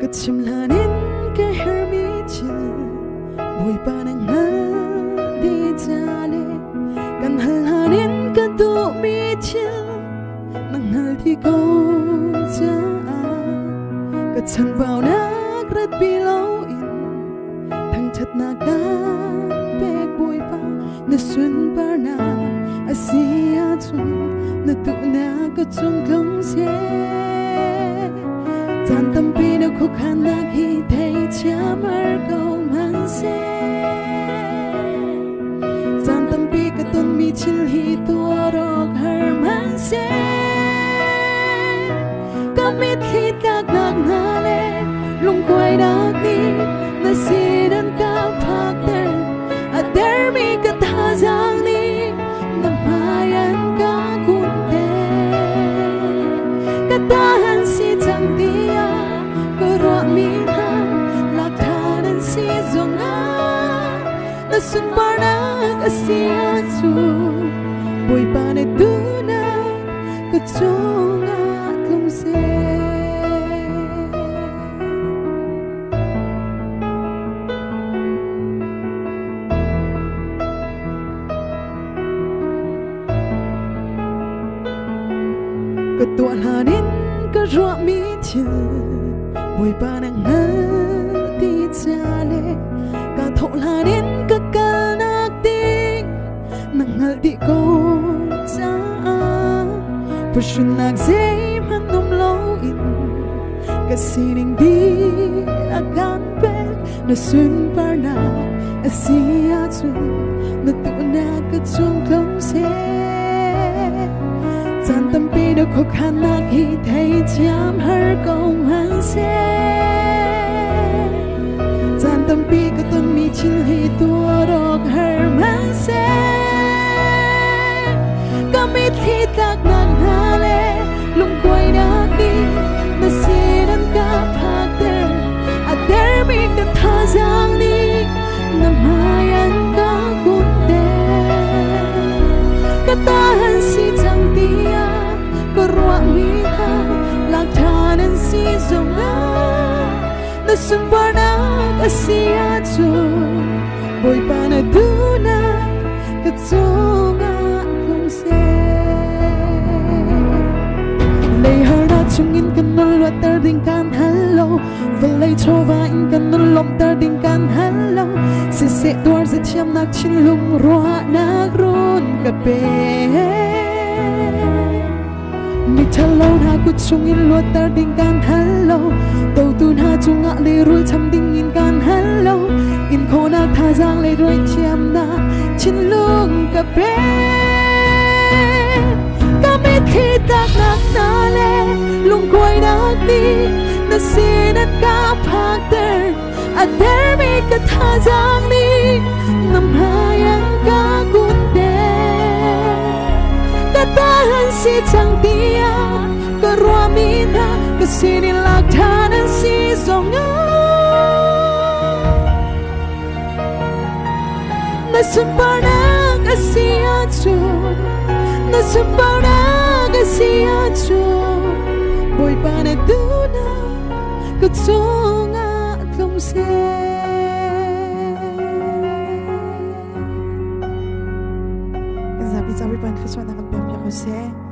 Kecimlanin ke hermitil Boy panang di jale Kan halhanin ka dumitil Nang haldi ko jaan Kechan bao nagrat bilawin Thang chat na ka pek boy pa Na sun par na Asia chun Na tu na ka chung klong xe Gian tâm pi nó khó khăn nạc hi thấy cha mar câu man se Gian tâm pi ka tôn mi chil hi tua rok har man se Kamit hi tak nak na le lung quay dak ni na si dan ka phak der a der mi ka tha giang ni nam payan ka kun te ka tahan si chang ti Sun parnak asia chu boy pane tuna kachonga kumse Katua hanin ka ro mi chil boy panang ti chale ka thol hanin ka di ko cha Pushun nag zay man num low in Kasining di agan pek Na sun par na Asia chun Na tu na ka chung klong se Gian tâm pi na khó khăn nag hi thay cham har công han se Gian tâm pi ka tôn mi chil hi tua rok har man se Kamit hi tak nak hale lung quay dak đi na si dan ka phak der a der mi ka tha giang ni na mayan ka kun te ka tahan si chang tia ko ro mi ka lak thanan si zonga na sumbana asia chu boy pana tuna ka zonga Chungin kan non lo tar ding kan hello Velay chova in kan non lom tar ding kan hello Se se tuar se chiam nak chin lung roa nak run ka pe Mi thalo na ku chungin lo tar ding kan hello Tau tun ha chunga le rul cham ding in kan hello In ko nak tha giang le roi chiam na chin lung ka pe Kamit hi tak nak na le lung quay dak đi na si dan ka phak der a der mi ka tha giang ni nam hayan ka kun de ka tahan si chang tia ka ro mi na ka si ni lak thanan si zonga na sumpanak asia chu na sumpanak asia chu Boy pane tuna kachonga tlong se Kazabi pan khaswa na kan pya ko se